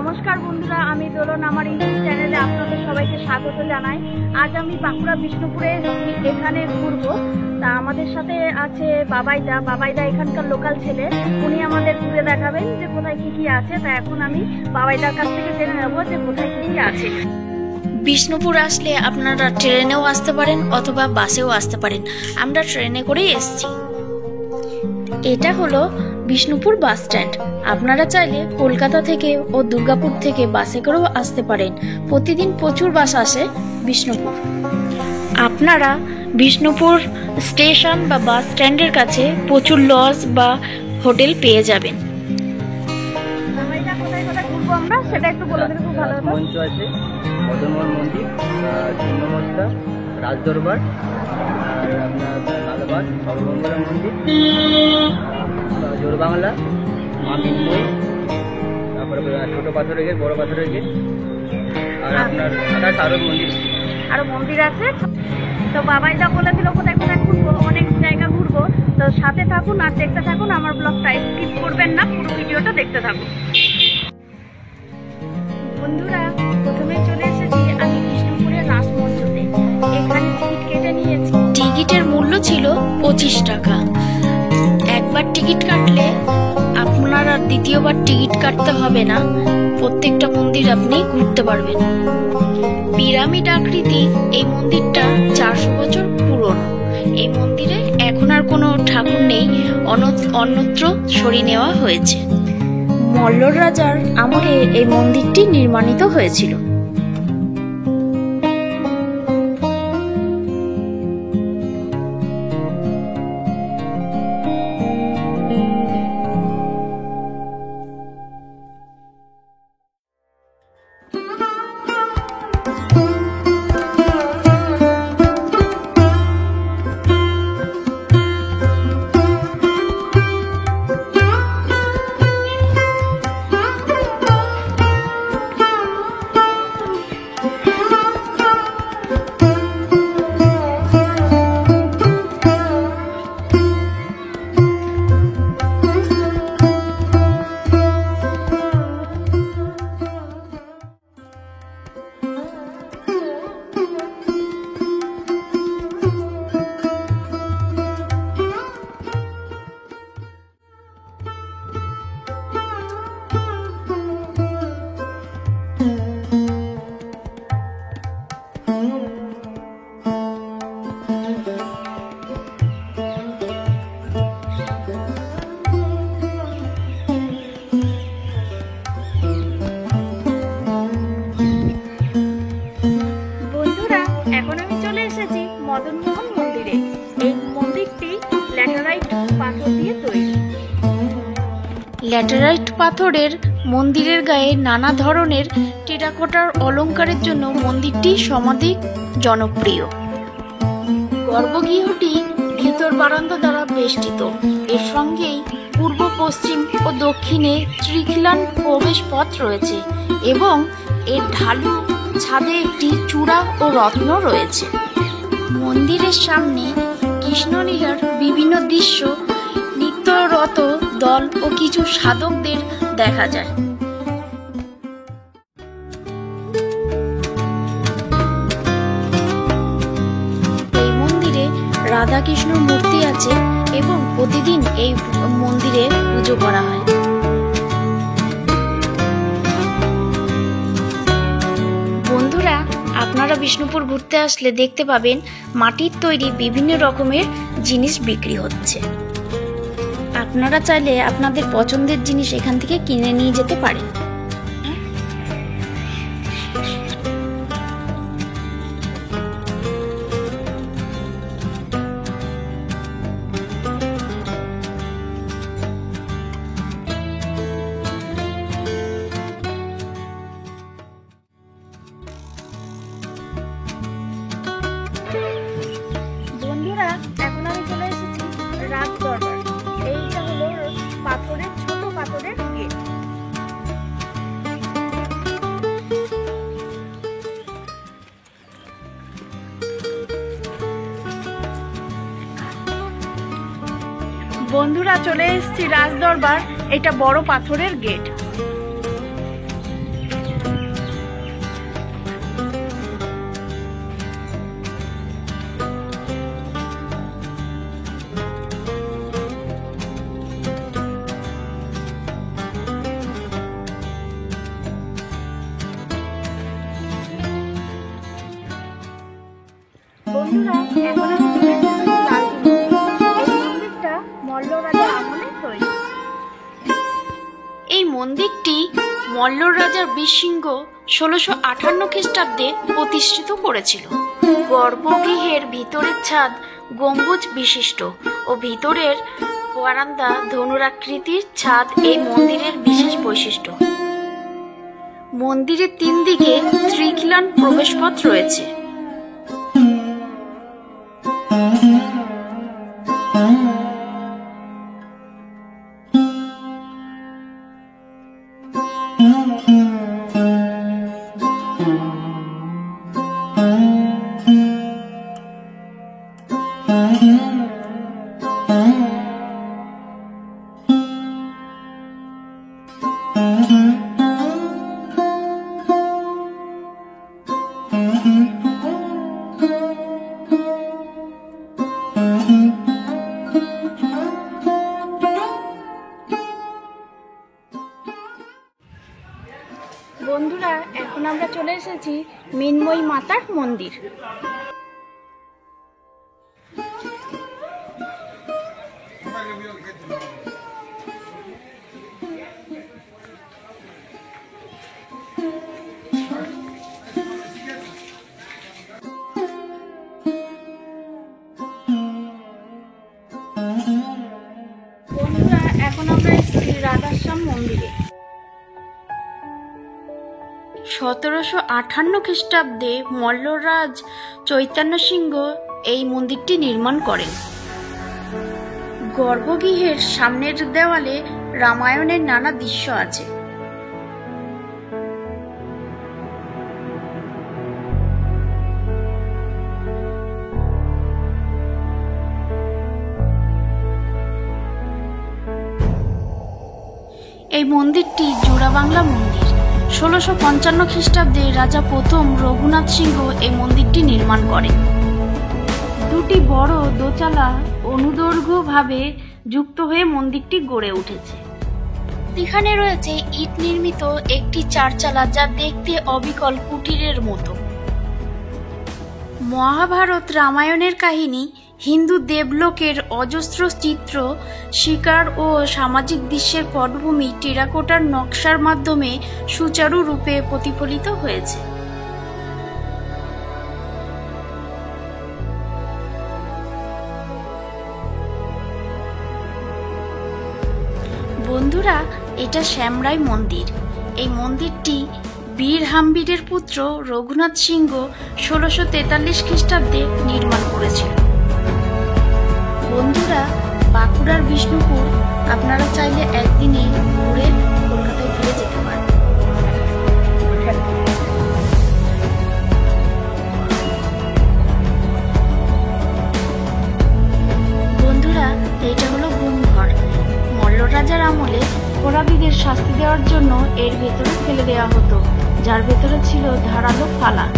নমস্কার বন্ধুরা, আমি দোলন আমার ইউটিউব চ্যানেলে আপনাদের সবাইকে স্বাগত জানাই। আজ আমি বাঁকুড়া বিষ্ণুপুরে এখানে ঘুরবো। তা আমাদের সাথে আছে বাবাইদা এখানকার লোকাল ছেলে। উনি আমাদের ঘুরে দেখাবেন যে কোথায় কি কি আছে। তা এখন আমি বাবাইদার কাছ থেকে জেনে নেবো যে কোথায় কি কি আছে। বিষ্ণুপুর আসলে আপনারা ট্রেনেও আসতে পারেন অথবা বাসেও আসতে পারেন। আমরা ট্রেনে করেই এসেছি। এটা হলো বিষ্ণুপুর বাস স্ট্যান্ড। আপনারা চাইলে কলকাতা থেকে ও দুর্গাপুর থেকে বাসে করেও আসতে পারেন। প্রতিদিন প্রচুর বাস আসে বিষ্ণুপুর। আপনারা বিষ্ণুপুর স্টেশন বা বাস স্ট্যান্ডের কাছে প্রচুর লজ বা হোটেল পেয়ে যাবেন। বাবাইদা কোথায় কোথায় ঘুরবো আমরা সেটা একটু বলে দিলে খুব ভালো হতো। মঞ্চ আছে, মদনমোহন মন্দির, চিহ্নমস্তা, রাজদরবার, আর আপনার লালবাগ, সর্বমঙ্গলা মন্দির, জোরবাংলা, মা মিন্ময়ী, তারপরে ছোট পাথরের গেট, বড় পাথরের গেট, আর আপনার আরো মন্দির আছে। তো বাবাইদা বলে দিল কোথায় কোথায় ঘুরবো, অনেক জায়গা ঘুরবো। তো সাথে থাকুন আর দেখতে থাকুন, আমার ব্লগটা স্কিপ করবেন না, পুরো ভিডিওটা দেখতে থাকুন। বন্ধুরা, প্রথমে চলে এসেছি আমি বিষ্ণুপুরের রাসমঞ্চতে। এখানে টিকিট কেটে নিয়েছি। টিকিটের মূল্য ছিল 25 টাকা। একবার টিকিট কাটলে আপনারা দ্বিতীয়বার টিকিট কাটতে হবে না। প্রত্যেকটা মন্দির আপনি ঘুরতে পারবেন। পিরামিড আকৃতি এই মন্দিরটা 400 বছর পুরনো। এই মন্দিরে এখন আর কোনো ঠাকুর নেই, অন্যত্র সরিয়ে নেওয়া হয়েছে। মল্ল রাজার আমলে এই মন্দিরটি নির্মাণিত হয়েছিল। মদনমোহন মন্দিরে। এই মন্দিরটি ল্যাটেরাইট পাথর দিয়ে তৈরি। ল্যাটেরাইট পাথরের মন্দিরের গায়ে নানা ধরনের টেরাকোটার অলংকারের জন্য মন্দিরটি সমাধিক জনপ্রিয়। গর্ভগৃহটি ভিতর বারান্দা দ্বারা বেষ্টিত। এর সঙ্গেই পূর্ব, পশ্চিম ও দক্ষিণে ত্রিখিলান প্রবেশ পথ রয়েছে এবং এর ঢালু ছাদে একটি চূড়া ও রত্ন রয়েছে। মন্দিরের সামনে কৃষ্ণলীলার বিভিন্ন দৃশ্য, নৃত্যরত দল ও কিছু সাধকদের দেখা যায়। এই মন্দিরে রাধাকৃষ্ণ মূর্তি আছে এবং প্রতিদিন এই মন্দিরে পুজো করা হয়। বন্ধুরা, আপনারা বিষ্ণুপুর ঘুরতে আসলে দেখতে পাবেন মাটির তৈরি বিভিন্ন রকমের জিনিস বিক্রি হচ্ছে। আপনারা চাইলে আপনাদের পছন্দের জিনিস এখান থেকে কিনে নিয়ে যেতে পারেন। বন্ধুরা, এখন আমি চলে এসেছি রাজদরবার। এইটা হলো ছোট পাথরের গেট। বন্ধুরা, চলে এসেছি রাজদরবার। এটা বড় পাথরের গেট। আমলে তৈরি। এই মন্দিরটি মল্লর রাজা বীরসিংহ 1658 খ্রিস্টাব্দে প্রতিষ্ঠিত করেছিল। গর্ভগৃহের ভিতরের ছাদ গম্বুজ বিশিষ্ট ও ভিতরের বারান্দা ধনুরাকৃতির ছাদ এই মন্দিরের বিশেষ বৈশিষ্ট্য। মন্দিরের 3 দিকে ত্রিখিলান প্রবেশপথ রয়েছে। বন্ধুরা, এখন আমরা চলে এসেছি মৃন্ময়ী মাতার মন্দির। বন্ধুরা, এখন আমরা এসেছি রাধাশ্যাম মন্দিরে। 1758 খ্রিস্টাব্দে মল্লরাজ চৈতন্য সিংহ এই মন্দিরটি নির্মাণ করেন। গর্ভগৃহের সামনের দেওয়ালে রামায়ণের নানা দৃশ্য আছে। এই মন্দিরটি জোড়াবাংলা মন্দির। 1655 খ্রিস্টাব্দে রাজা প্রথম রঘুনাথ সিংহ এই মন্দিরটি নির্মাণ করেন। দুটি বড় দোচালা অনুদৈর্ঘ্যভাবে যুক্ত হয়ে মন্দিরটি গড়ে উঠেছে। এখানে রয়েছে ইট নির্মিত একটি চারচালা, যা দেখতে অবিকল কুটিরের মতো। মহাভারত রামায়ণের কাহিনী, হিন্দু দেবলোকের অজস্র চিত্র, শিকার ও সামাজিক দৃশ্যের পটভূমি টেরাকোটার নকশার মাধ্যমে সুচারুরূপে প্রতিফলিত হয়েছে। বন্ধুরা, এটা শ্যামরাই মন্দির। এই মন্দিরটি বীর হাম্বিরের পুত্র রঘুনাথ সিংহ 1643 খ্রিস্টাব্দে নির্মাণ করেছিল। বন্ধুরা, বাঁকুড়ার বিষ্ণুপুর আপনারা চাইলে একদিনে ঘুরে কলকাতায় ফিরে যেতে পারেন। বন্ধুরা, এইটা হলো গুমঘর। মল্ল রাজার আমলে অপরাধীদের শাস্তি দেওয়ার জন্য এর ভেতরে ফেলে দেওয়া হতো, যার ভেতরে ছিল ধারালো ফালা।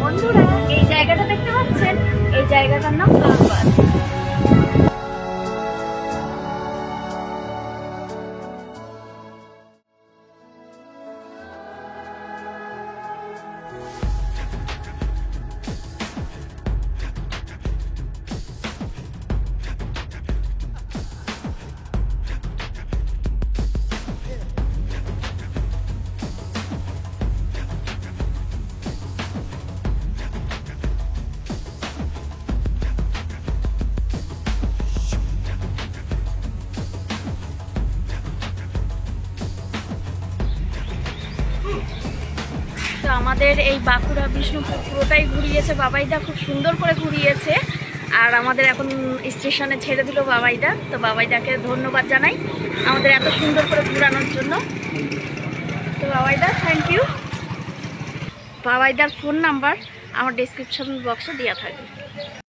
বন্ধুরা, এই জায়গাটা দেখতে পাচ্ছেন, এই জায়গাটার নাম লালবাগ। তো আমাদের এই বাঁকুড়া বিষ্ণুপুর পুরোটাই ঘুরিয়েছে বাবাইদা, খুব সুন্দর করে ঘুরিয়েছে। আর আমাদের এখন স্টেশনে ছেড়ে দিল বাবাইদা। তো বাবাইদাকে ধন্যবাদ জানাই আমাদের এত সুন্দর করে ঘুরানোর জন্য। তো বাবাইদা, থ্যাংক ইউ। বাবাইদার ফোন নাম্বার আমার ডেসক্রিপশন বক্সে দেওয়া থাকবে।